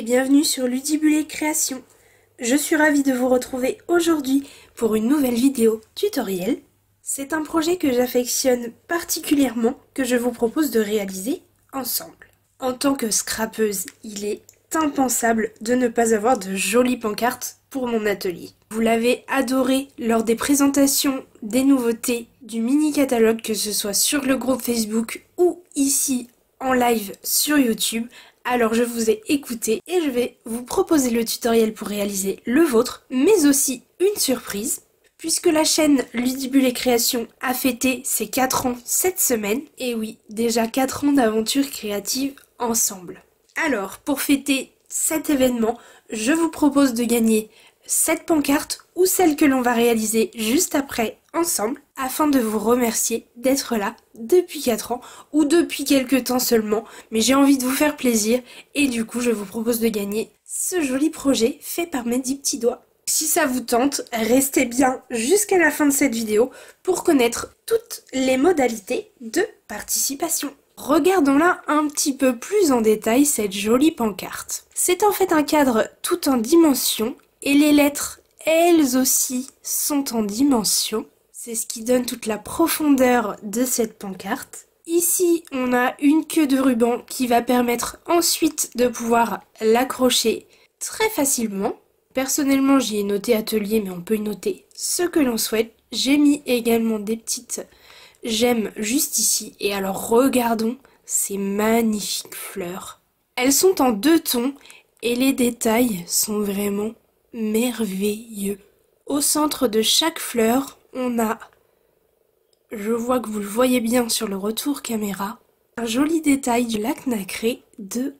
bienvenue sur Ludibulé Création. Je suis ravie de vous retrouver aujourd'hui pour une nouvelle vidéo tutoriel. C'est un projet que j'affectionne particulièrement que je vous propose de réaliser ensemble. En tant que scrapeuse, il est impensable de ne pas avoir de jolies pancartes pour mon atelier. Vous l'avez adoré lors des présentations des nouveautés du mini-catalogue, que ce soit sur le groupe Facebook ou ici en live sur YouTube. Alors je vous ai écouté et je vais vous proposer le tutoriel pour réaliser le vôtre, mais aussi une surprise, puisque la chaîne Ludibulé Création a fêté ses 4 ans cette semaine. Et oui, déjà 4 ans d'aventure créative ensemble. Alors, pour fêter cet événement, je vous propose de gagner cette pancarte ou celle que l'on va réaliser juste après ensemble, afin de vous remercier d'être là depuis 4 ans ou depuis quelques temps seulement, mais j'ai envie de vous faire plaisir et du coup je vous propose de gagner ce joli projet fait par mes 10 petits doigts. Si ça vous tente, restez bien jusqu'à la fin de cette vidéo pour connaître toutes les modalités de participation. Regardons-la un petit peu plus en détail, cette jolie pancarte. C'est en fait un cadre tout en dimension et les lettres, elles aussi, sont en dimension. C'est ce qui donne toute la profondeur de cette pancarte. Ici, on a une queue de ruban qui va permettre ensuite de pouvoir l'accrocher très facilement. Personnellement, j'y ai noté atelier, mais on peut y noter ce que l'on souhaite. J'ai mis également des petites gemmes juste ici. Et alors, regardons ces magnifiques fleurs. Elles sont en 2 tons et les détails sont vraiment merveilleux. Au centre de chaque fleur, on a, je vois que vous le voyez bien sur le retour caméra, un joli détail du lac nacré de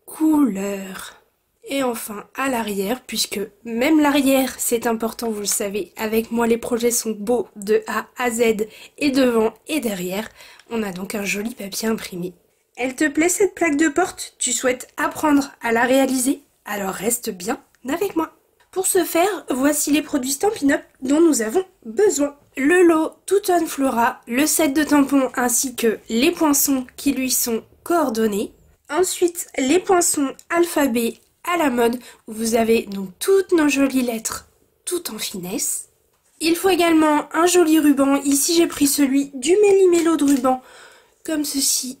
couleurs. Et enfin à l'arrière, puisque même l'arrière c'est important, vous le savez, avec moi les projets sont beaux de A à Z, et devant et derrière, on a donc un joli papier imprimé. Elle te plaît cette plaque de porte? Tu souhaites apprendre à la réaliser? Alors reste bien avec moi. Pour ce faire, voici les produits Stampin' Up dont nous avons besoin. Le lot Touton Flora, le set de tampons ainsi que les poinçons qui lui sont coordonnés. Ensuite, les poinçons alphabet à la mode, où vous avez donc toutes nos jolies lettres, tout en finesse. Il faut également un joli ruban. Ici, j'ai pris celui du Méli-Mélo de ruban, comme ceci,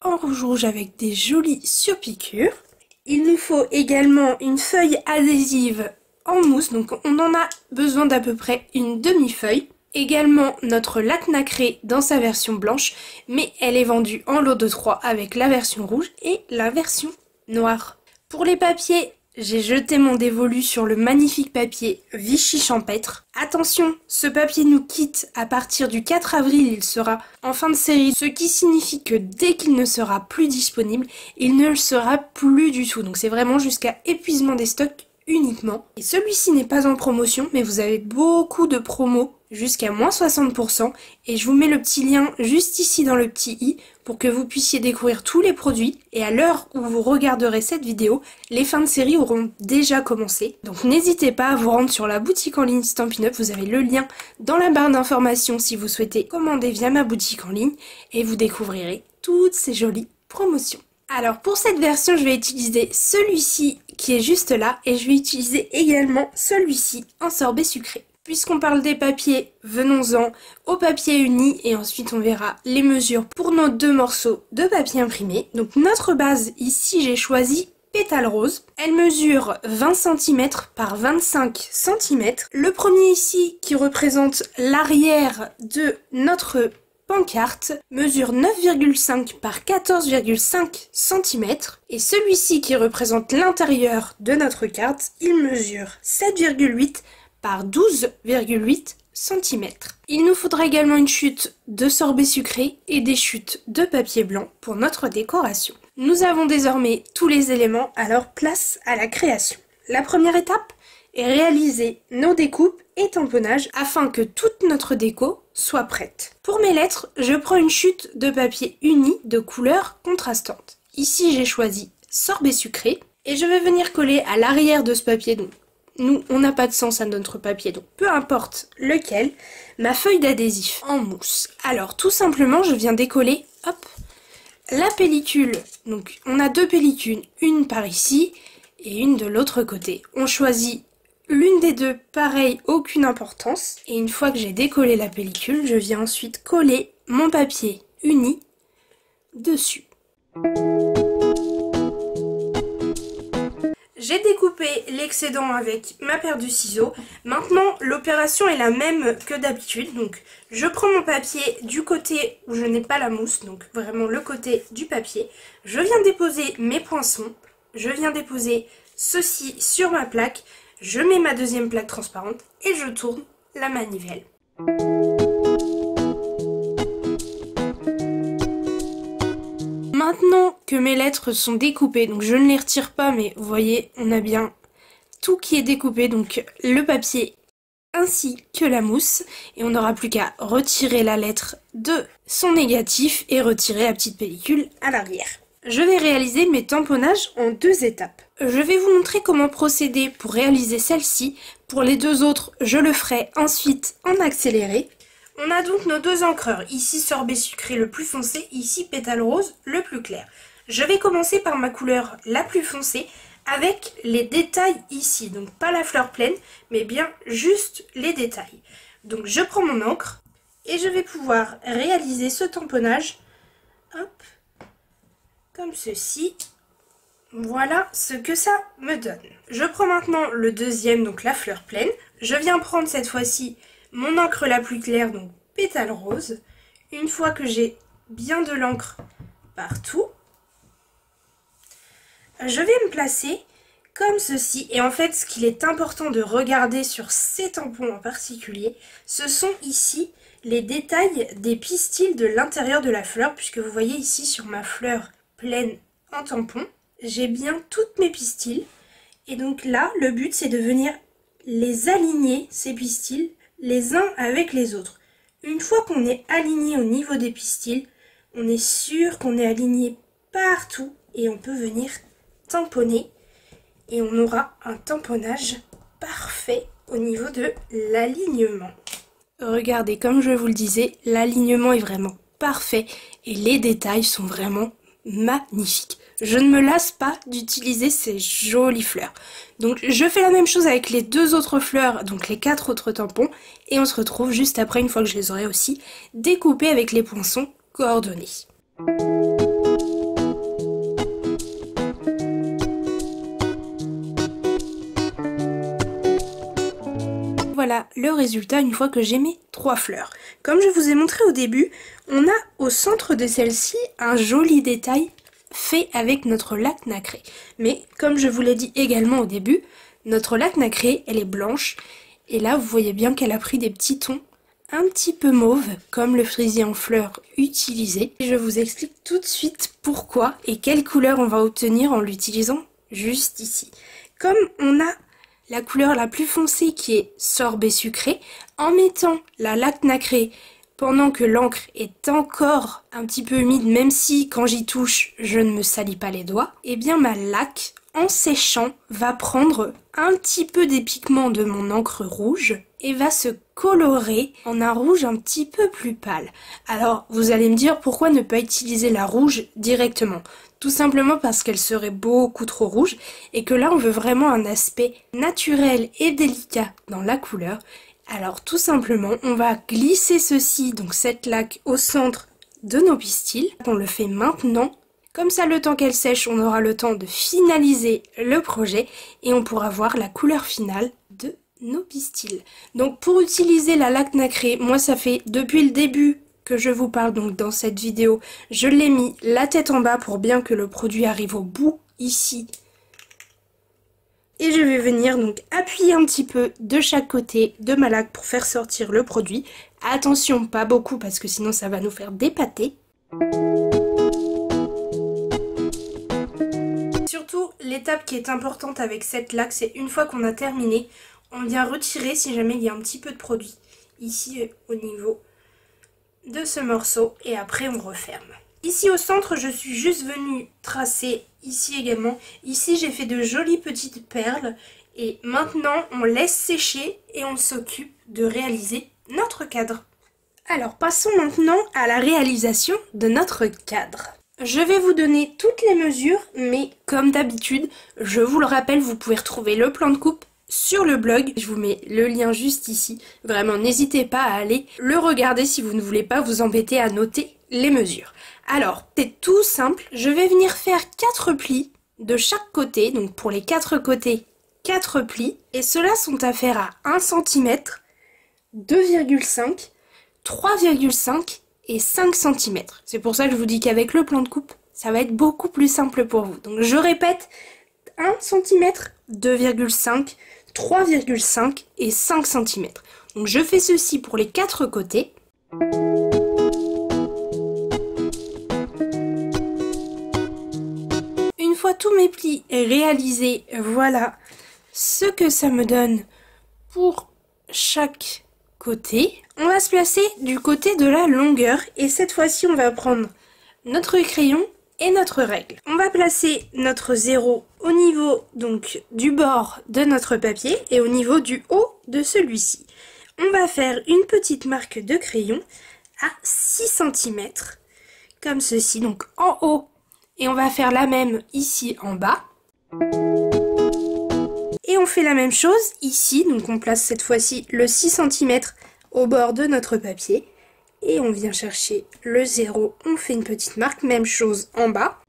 en rouge avec des jolies surpiqûres. Il nous faut également une feuille adhésive en mousse, donc on en a besoin d'à peu près une demi-feuille. Également notre lac nacré dans sa version blanche, mais elle est vendue en lot de 3 avec la version rouge et la version noire. Pour les papiers, j'ai jeté mon dévolu sur le magnifique papier Vichy Champêtre. Attention, ce papier nous quitte à partir du 4 avril, il sera en fin de série, ce qui signifie que dès qu'il ne sera plus disponible, il ne le sera plus du tout. Donc c'est vraiment jusqu'à épuisement des stocks uniquement. Et celui-ci n'est pas en promotion, mais vous avez beaucoup de promos jusqu'à moins 60%, et je vous mets le petit lien juste ici dans le petit i pour que vous puissiez découvrir tous les produits. Et à l'heure où vous regarderez cette vidéo, les fins de série auront déjà commencé. Donc n'hésitez pas à vous rendre sur la boutique en ligne Stampin' Up, vous avez le lien dans la barre d'informations si vous souhaitez commander via ma boutique en ligne, et vous découvrirez toutes ces jolies promotions. Alors pour cette version, je vais utiliser celui-ci qui est juste là, et je vais utiliser également celui-ci en sorbet sucré. Puisqu'on parle des papiers, venons-en au papier uni et ensuite on verra les mesures pour nos 2 morceaux de papier imprimé. Donc notre base, ici j'ai choisi pétale rose. Elle mesure 20 cm par 25 cm. Le premier ici qui représente l'arrière de notre pancarte mesure 9,5 par 14,5 cm. Et celui-ci qui représente l'intérieur de notre carte, il mesure 7,8 par 12,8 cm. Il nous faudra également une chute de sorbet sucré et des chutes de papier blanc pour notre décoration. Nous avons désormais tous les éléments, alors place à la création. La première étape est réaliser nos découpes et tamponnages afin que toute notre déco soit prête. Pour mes lettres, je prends une chute de papier uni de couleur contrastante. Ici j'ai choisi sorbet sucré et je vais venir coller à l'arrière de ce papier. Donc nous, on n'a pas de sens à notre papier, donc peu importe lequel, ma feuille d'adhésif en mousse. Alors tout simplement, je viens décoller, hop, la pellicule. Donc on a 2 pellicules, une par ici et une de l'autre côté. On choisit l'une des deux, pareil, aucune importance. Et une fois que j'ai décollé la pellicule, je viens ensuite coller mon papier uni dessus. J'ai découpé l'excédent avec ma paire de ciseaux. Maintenant, l'opération est la même que d'habitude. Donc, je prends mon papier du côté où je n'ai pas la mousse, donc vraiment le côté du papier. Je viens déposer mes poinçons. Je viens déposer ceci sur ma plaque. Je mets ma deuxième plaque transparente et je tourne la manivelle. Maintenant que mes lettres sont découpées, donc je ne les retire pas, mais vous voyez, on a bien tout qui est découpé, donc le papier ainsi que la mousse, et on n'aura plus qu'à retirer la lettre de son négatif et retirer la petite pellicule à l'arrière. Je vais réaliser mes tamponnages en 2 étapes. Je vais vous montrer comment procéder pour réaliser celle-ci. Pour les 2 autres, je le ferai ensuite en accéléré. On a donc nos 2 encreurs, ici sorbet sucré le plus foncé, ici pétale rose le plus clair. Je vais commencer par ma couleur la plus foncée avec les détails ici, donc pas la fleur pleine, mais bien juste les détails. Donc je prends mon encre et je vais pouvoir réaliser ce tamponnage, hop, comme ceci. Voilà ce que ça me donne. Je prends maintenant le deuxième, donc la fleur pleine. Je viens prendre cette fois-ci mon encre la plus claire, donc pétale rose. Une fois que j'ai bien de l'encre partout, je vais me placer comme ceci. Et en fait, ce qu'il est important de regarder sur ces tampons en particulier, ce sont ici les détails des pistils de l'intérieur de la fleur, puisque vous voyez ici sur ma fleur pleine en tampon, j'ai bien toutes mes pistils. Et donc là, le but, c'est de venir les aligner, ces pistils, les uns avec les autres. Une fois qu'on est aligné au niveau des pistils, on est sûr qu'on est aligné partout et on peut venir tamponner et on aura un tamponnage parfait au niveau de l'alignement. Regardez, comme je vous le disais, l'alignement est vraiment parfait et les détails sont vraiment magnifiques. Je ne me lasse pas d'utiliser ces jolies fleurs. Donc je fais la même chose avec les 2 autres fleurs, donc les 4 autres tampons, et on se retrouve juste après, une fois que je les aurai aussi découpés avec les poinçons coordonnés. Voilà le résultat une fois que j'ai mes 3 fleurs. Comme je vous ai montré au début, on a au centre de celle-ci un joli détail fait avec notre laque nacrée. Mais comme je vous l'ai dit également au début, notre laque nacrée, elle est blanche. Et là, vous voyez bien qu'elle a pris des petits tons un petit peu mauve, comme le frisier en fleurs utilisé. Et je vous explique tout de suite pourquoi et quelle couleur on va obtenir en l'utilisant juste ici. Comme on a la couleur la plus foncée qui est sorbet sucré, en mettant la laque nacrée pendant que l'encre est encore un petit peu humide, même si quand j'y touche, je ne me salis pas les doigts, et bien ma laque, en séchant, va prendre un petit peu des pigments de mon encre rouge et va se colorer en un rouge un petit peu plus pâle. Alors, vous allez me dire pourquoi ne pas utiliser la rouge directement ? Tout simplement parce qu'elle serait beaucoup trop rouge et que là, on veut vraiment un aspect naturel et délicat dans la couleur. Alors tout simplement, on va glisser ceci, donc cette laque, au centre de nos pistils. On le fait maintenant. Comme ça, le temps qu'elle sèche, on aura le temps de finaliser le projet et on pourra voir la couleur finale de nos pistils. Donc pour utiliser la laque nacrée, moi ça fait depuis le début que je vous parle donc dans cette vidéo. Je l'ai mis la tête en bas pour bien que le produit arrive au bout ici. Et je vais venir donc appuyer un petit peu de chaque côté de ma laque pour faire sortir le produit. Attention, pas beaucoup parce que sinon ça va nous faire dépâter. Surtout, l'étape qui est importante avec cette laque, c'est une fois qu'on a terminé, on vient retirer si jamais il y a un petit peu de produit ici au niveau de ce morceau et après on referme. Ici au centre, je suis juste venue tracer ici également. Ici, j'ai fait de jolies petites perles. Et maintenant, on laisse sécher et on s'occupe de réaliser notre cadre. Alors, passons maintenant à la réalisation de notre cadre. Je vais vous donner toutes les mesures, mais comme d'habitude, je vous le rappelle, vous pouvez retrouver le plan de coupe sur le blog. Je vous mets le lien juste ici. Vraiment, n'hésitez pas à aller le regarder si vous ne voulez pas vous embêter à noter les mesures. Alors, c'est tout simple. Je vais venir faire 4 plis de chaque côté. Donc pour les 4 côtés, 4 plis. Et ceux-là sont à faire à 1 cm, 2,5, 3,5 et 5 cm. C'est pour ça que je vous dis qu'avec le plan de coupe, ça va être beaucoup plus simple pour vous. Donc je répète, 1 cm, 2,5, 3,5 et 5 cm. Donc je fais ceci pour les 4 côtés. Une fois tous mes plis réalisés, voilà ce que ça me donne pour chaque côté. On va se placer du côté de la longueur et cette fois-ci on va prendre notre crayon et notre règle. On va placer notre 0 au niveau donc du bord de notre papier et au niveau du haut de celui-ci. On va faire une petite marque de crayon à 6 cm comme ceci, donc en haut, et on va faire la même ici en bas. Et on fait la même chose ici, donc on place cette fois-ci le 6 cm au bord de notre papier. Et on vient chercher le 0, on fait une petite marque, même chose en bas.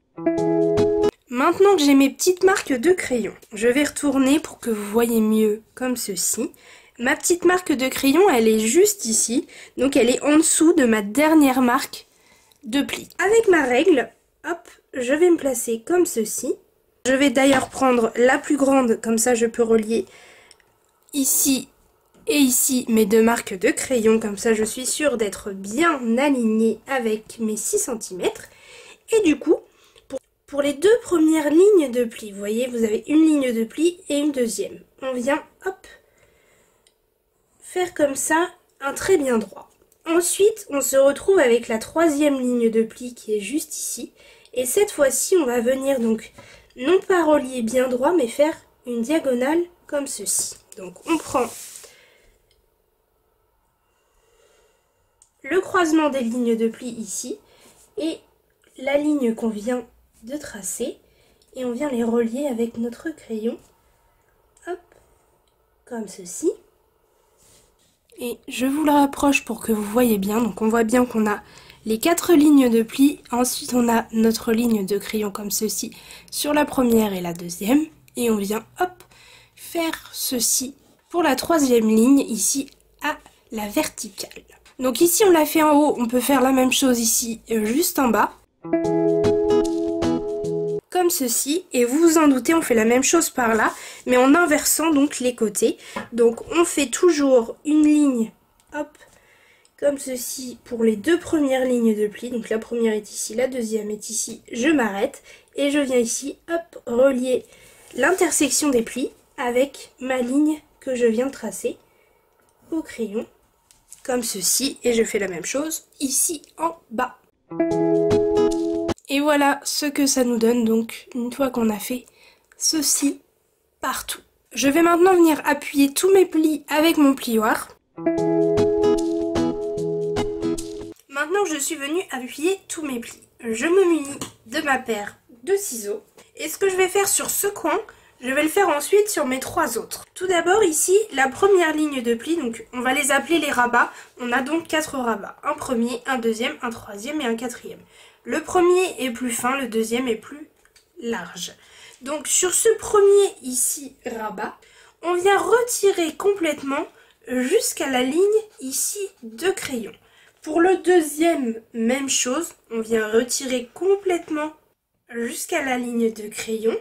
Maintenant que j'ai mes petites marques de crayon, je vais retourner pour que vous voyez mieux comme ceci. Ma petite marque de crayon, elle est juste ici, donc elle est en dessous de ma dernière marque de pli. Avec ma règle, hop, je vais me placer comme ceci. Je vais d'ailleurs prendre la plus grande, comme ça je peux relier ici et ici mes 2 marques de crayon, comme ça je suis sûre d'être bien alignée avec mes 6 cm. Et du coup, pour les 2 premières lignes de pli, vous voyez, vous avez une ligne de pli et une deuxième. On vient, hop, faire comme ça un trait bien droit. Ensuite, on se retrouve avec la 3e ligne de pli qui est juste ici. Et cette fois-ci, on va venir donc, non pas relier bien droit, mais faire une diagonale comme ceci. Donc on prend le croisement des lignes de pli ici et la ligne qu'on vient de tracer et on vient les relier avec notre crayon, hop, comme ceci. Et je vous le rapproche pour que vous voyez bien, donc on voit bien qu'on a les 4 lignes de pli, ensuite on a notre ligne de crayon comme ceci sur la première et la deuxième, et on vient, hop, faire ceci pour la 3e ligne ici à la verticale. Donc ici on l'a fait en haut, on peut faire la même chose ici juste en bas. Comme ceci, et vous vous en doutez, on fait la même chose par là, mais en inversant donc les côtés. Donc on fait toujours une ligne, hop, comme ceci pour les 2 premières lignes de pli. Donc la première est ici, la deuxième est ici, je m'arrête, et je viens ici, hop, relier l'intersection des plis avec ma ligne que je viens de tracer au crayon. Comme ceci, et je fais la même chose ici en bas. Et voilà ce que ça nous donne donc une fois qu'on a fait ceci partout. Je vais maintenant venir appuyer tous mes plis avec mon plioir. Maintenant que je suis venue appuyer tous mes plis, je me munis de ma paire de ciseaux. Et ce que je vais faire sur ce coin, je vais le faire ensuite sur mes 3 autres. Tout d'abord ici, la première ligne de pli, donc on va les appeler les rabats. On a donc 4 rabats. Un premier, un deuxième, un troisième et un quatrième. Le premier est plus fin, le deuxième est plus large. Donc sur ce premier ici rabat, on vient retirer complètement jusqu'à la ligne ici de crayon. Pour le deuxième, même chose, on vient retirer complètement jusqu'à la ligne de crayon.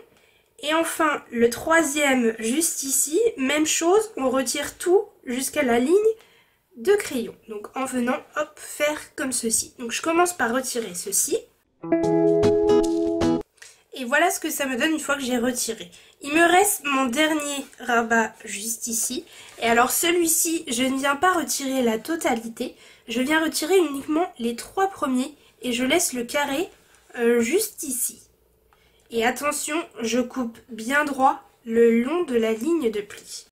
Et enfin, le troisième, juste ici, même chose, on retire tout jusqu'à la ligne de crayon. Donc en venant, hop, faire comme ceci. Donc je commence par retirer ceci. Et voilà ce que ça me donne une fois que j'ai retiré. Il me reste mon dernier rabat juste ici. Et alors celui-ci, je ne viens pas retirer la totalité. Je viens retirer uniquement les 3 premiers et je laisse le carré juste ici. Et attention, je coupe bien droit le long de la ligne de pli.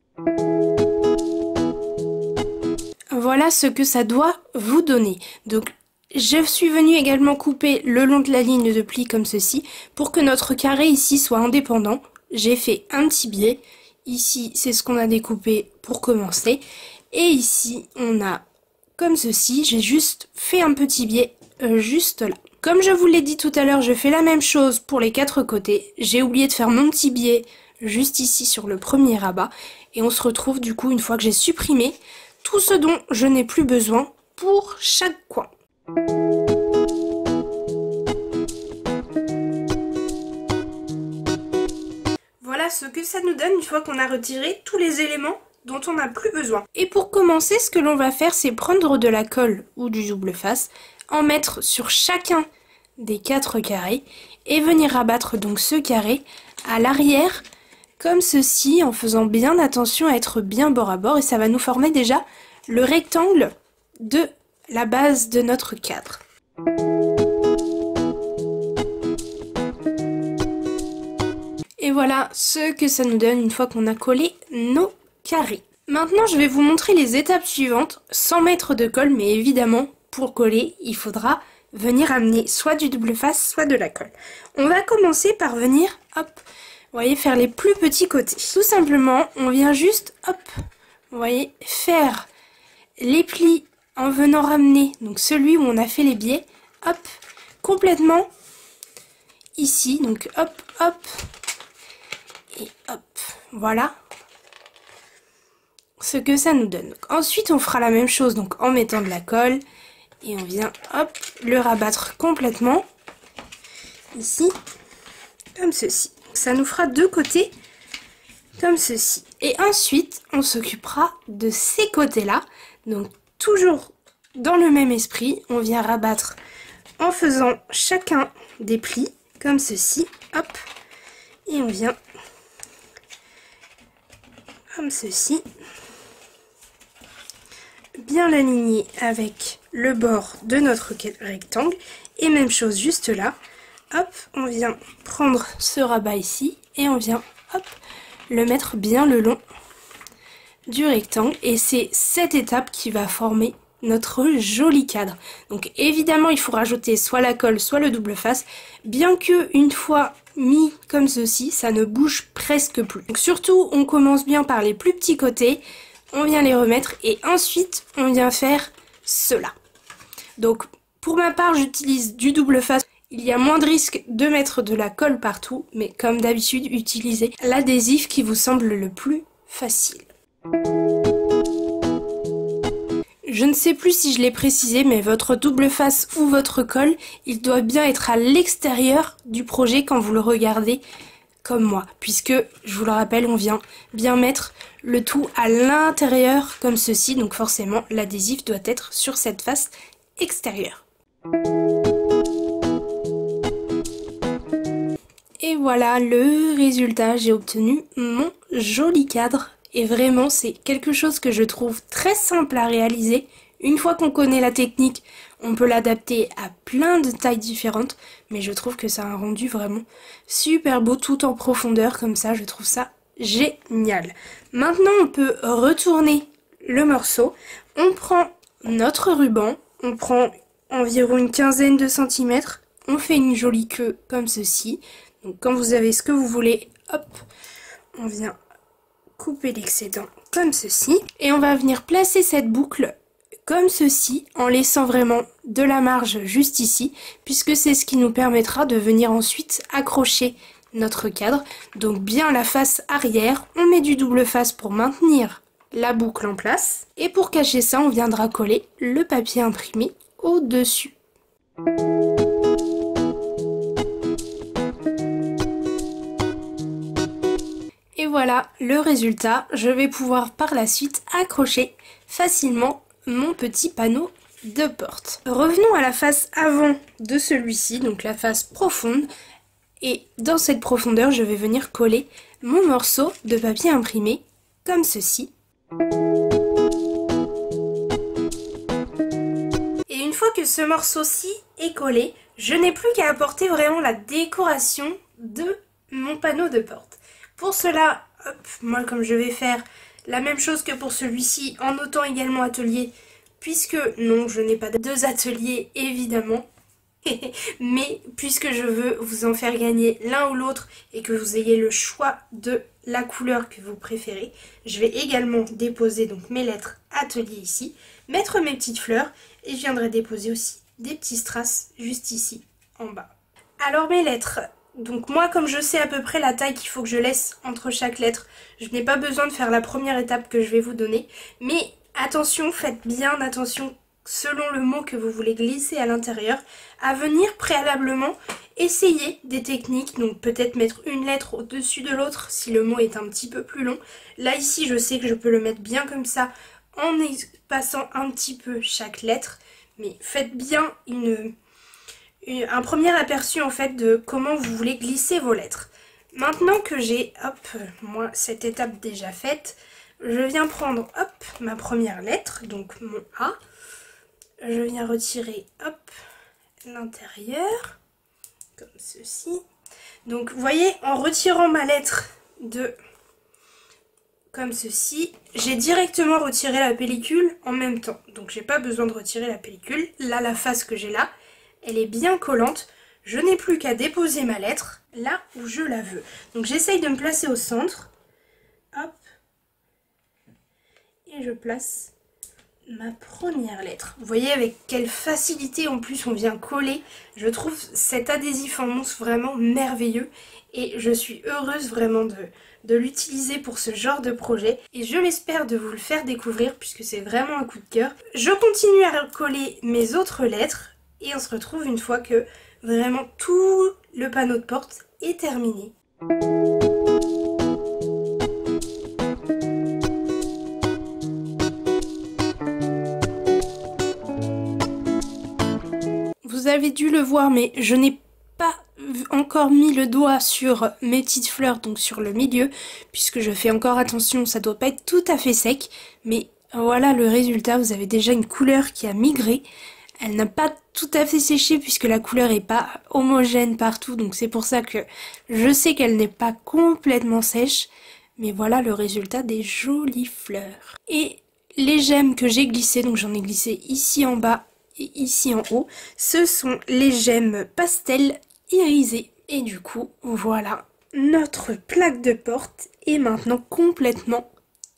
Voilà ce que ça doit vous donner. Donc Je suis venue également couper le long de la ligne de pli comme ceci pour que notre carré ici soit indépendant. J'ai fait un petit biais. Ici, c'est ce qu'on a découpé pour commencer. Et ici, on a comme ceci. J'ai juste fait un petit biais juste là. Comme je vous l'ai dit tout à l'heure, je fais la même chose pour les 4 côtés. J'ai oublié de faire mon petit biais juste ici sur le premier rabat. Et on se retrouve du coup une fois que j'ai supprimé tout ce dont je n'ai plus besoin pour chaque coin. Voilà ce que ça nous donne une fois qu'on a retiré tous les éléments dont on n'a plus besoin. Et pour commencer, ce que l'on va faire, c'est prendre de la colle ou du double face, en mettre sur chacun des 4 carrés et venir rabattre donc ce carré à l'arrière comme ceci, en faisant bien attention à être bien bord à bord, et ça va nous former déjà le rectangle de la base de notre cadre. Et voilà ce que ça nous donne une fois qu'on a collé nos carrés. Maintenant, je vais vous montrer les étapes suivantes, sans mettre de colle, mais évidemment, pour coller, il faudra venir amener soit du double face, soit de la colle. On va commencer par venir, hop, vous voyez, faire les plus petits côtés. Tout simplement, on vient juste, hop, vous voyez, faire les plis en venant ramener, donc celui où on a fait les biais, hop, complètement ici, donc hop, hop, et hop, voilà ce que ça nous donne. Donc, ensuite, on fera la même chose donc en mettant de la colle, et on vient, hop, le rabattre complètement, ici, comme ceci. Ça nous fera 2 côtés comme ceci. Et ensuite, on s'occupera de ces côtés-là. Donc, toujours dans le même esprit, on vient rabattre en faisant chacun des plis comme ceci. Hop. Et on vient comme ceci. Bien l'aligner avec le bord de notre rectangle. Et même chose juste là. Hop, on vient prendre ce rabat ici et on vient, hop, le mettre bien le long du rectangle. Et c'est cette étape qui va former notre joli cadre. Donc évidemment, il faut rajouter soit la colle, soit le double face, bien que une fois mis comme ceci, ça ne bouge presque plus. Donc surtout, on commence bien par les plus petits côtés, on vient les remettre et ensuite, on vient faire cela. Donc pour ma part, j'utilise du double face. Il y a moins de risque de mettre de la colle partout, mais comme d'habitude, utilisez l'adhésif qui vous semble le plus facile. Je ne sais plus si je l'ai précisé, mais votre double face ou votre colle, il doit bien être à l'extérieur du projet quand vous le regardez comme moi. Puisque, je vous le rappelle, on vient bien mettre le tout à l'intérieur comme ceci, donc forcément l'adhésif doit être sur cette face extérieure. Et voilà le résultat, j'ai obtenu mon joli cadre. Et vraiment, c'est quelque chose que je trouve très simple à réaliser. Une fois qu'on connaît la technique, on peut l'adapter à plein de tailles différentes. Mais je trouve que ça a un rendu vraiment super beau, tout en profondeur, comme ça, je trouve ça génial. Maintenant, on peut retourner le morceau. On prend notre ruban, on prend environ une quinzaine de centimètres. On fait une jolie queue comme ceci. Donc quand vous avez ce que vous voulez, hop, on vient couper l'excédent comme ceci. Et on va venir placer cette boucle comme ceci, en laissant vraiment de la marge juste ici, puisque c'est ce qui nous permettra de venir ensuite accrocher notre cadre. Donc bien la face arrière, on met du double face pour maintenir la boucle en place. Et pour cacher ça, on viendra coller le papier imprimé au-dessus. Et voilà le résultat, je vais pouvoir par la suite accrocher facilement mon petit panneau de porte. Revenons à la face avant de celui-ci, donc la face profonde. Et dans cette profondeur, je vais venir coller mon morceau de papier imprimé comme ceci. Et une fois que ce morceau-ci est collé, je n'ai plus qu'à apporter vraiment la décoration de mon panneau de porte. Pour cela, hop, moi comme je vais faire la même chose que pour celui-ci, en notant également atelier puisque non, je n'ai pas deux ateliers évidemment, mais puisque je veux vous en faire gagner l'un ou l'autre et que vous ayez le choix de la couleur que vous préférez, je vais également déposer donc mes lettres atelier ici, mettre mes petites fleurs et je viendrai déposer aussi des petits strass juste ici en bas. Alors mes lettres, donc moi comme je sais à peu près la taille qu'il faut que je laisse entre chaque lettre, je n'ai pas besoin de faire la première étape que je vais vous donner, mais attention, faites bien attention selon le mot que vous voulez glisser à l'intérieur, à venir préalablement essayer des techniques, donc peut-être mettre une lettre au-dessus de l'autre si le mot est un petit peu plus long. Là ici je sais que je peux le mettre bien comme ça en passant un petit peu chaque lettre, mais faites bien un premier aperçu en fait de comment vous voulez glisser vos lettres. Maintenant que j'ai, moi cette étape déjà faite, je viens prendre, ma première lettre, donc mon A. Je viens retirer, l'intérieur, comme ceci. Donc, vous voyez, en retirant ma lettre comme ceci, j'ai directement retiré la pellicule en même temps. Donc, j'ai pas besoin de retirer la pellicule. Là, la face que j'ai là, elle est bien collante. Je n'ai plus qu'à déposer ma lettre là où je la veux. Donc, j'essaye de me placer au centre. Hop. Et je place ma première lettre. Vous voyez avec quelle facilité en plus on vient coller. Je trouve cet adhésif en mousse vraiment merveilleux et je suis heureuse vraiment de l'utiliser pour ce genre de projet et je l'espère de vous le faire découvrir puisque c'est vraiment un coup de cœur. Je continue à coller mes autres lettres et on se retrouve une fois que vraiment tout le panneau de porte est terminé. Vous avez dû le voir, mais je n'ai pas encore mis le doigt sur mes petites fleurs, donc sur le milieu, puisque je fais encore attention, ça doit pas être tout à fait sec, mais voilà le résultat, vous avez déjà une couleur qui a migré, elle n'a pas tout à fait séché puisque la couleur est pas homogène partout, donc c'est pour ça que je sais qu'elle n'est pas complètement sèche, mais voilà le résultat des jolies fleurs. Et les gemmes que j'ai glissées, donc j'en ai glissé ici en bas, et ici en haut, ce sont les gemmes pastel irisées. Et du coup, voilà, notre plaque de porte est maintenant complètement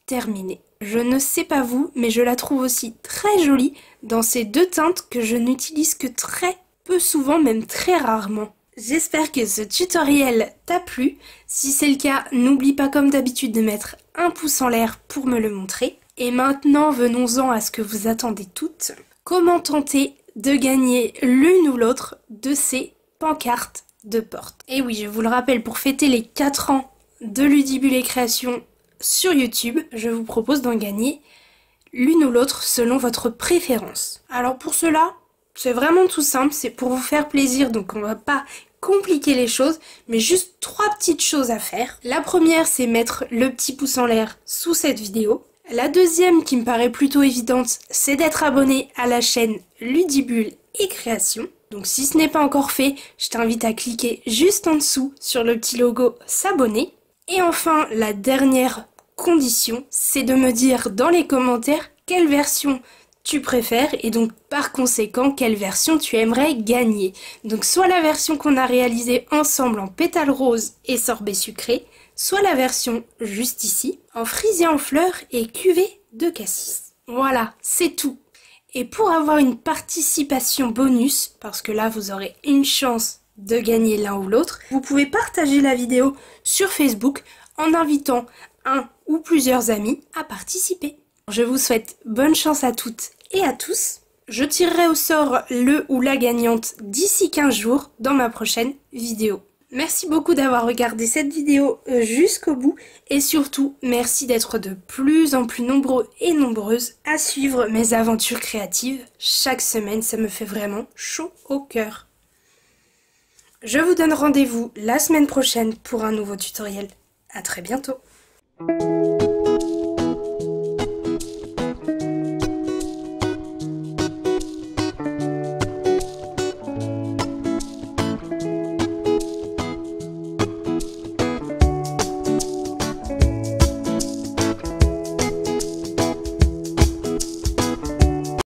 terminée. Je ne sais pas vous, mais je la trouve aussi très jolie dans ces deux teintes que je n'utilise que très peu souvent, même très rarement. J'espère que ce tutoriel t'a plu. Si c'est le cas, n'oublie pas comme d'habitude de mettre un pouce en l'air pour me le montrer. Et maintenant, venons-en à ce que vous attendez toutes. Comment tenter de gagner l'une ou l'autre de ces pancartes de porte. Et oui, je vous le rappelle, pour fêter les 4 ans de Ludibule Création sur YouTube, je vous propose d'en gagner l'une ou l'autre selon votre préférence. Alors pour cela, c'est vraiment tout simple, c'est pour vous faire plaisir, donc on va pas compliquer les choses, mais juste 3 petites choses à faire. La première, c'est mettre le petit pouce en l'air sous cette vidéo. La deuxième, qui me paraît plutôt évidente, c'est d'être abonné à la chaîne Ludibule et Création. Donc si ce n'est pas encore fait, je t'invite à cliquer juste en dessous sur le petit logo s'abonner. Et enfin, la dernière condition, c'est de me dire dans les commentaires quelle version tu préfères et donc par conséquent quelle version tu aimerais gagner. Donc soit la version qu'on a réalisée ensemble en pétales roses et sorbet sucré, soit la version juste ici, en frisé en fleurs et cuvée de cassis. Voilà, c'est tout. Et pour avoir une participation bonus, parce que là vous aurez une chance de gagner l'un ou l'autre, vous pouvez partager la vidéo sur Facebook en invitant un ou plusieurs amis à participer. Je vous souhaite bonne chance à toutes et à tous. Je tirerai au sort le ou la gagnante d'ici 15 jours dans ma prochaine vidéo. Merci beaucoup d'avoir regardé cette vidéo jusqu'au bout et surtout merci d'être de plus en plus nombreux et nombreuses à suivre mes aventures créatives. Chaque semaine, ça me fait vraiment chaud au cœur. Je vous donne rendez-vous la semaine prochaine pour un nouveau tutoriel. À très bientôt.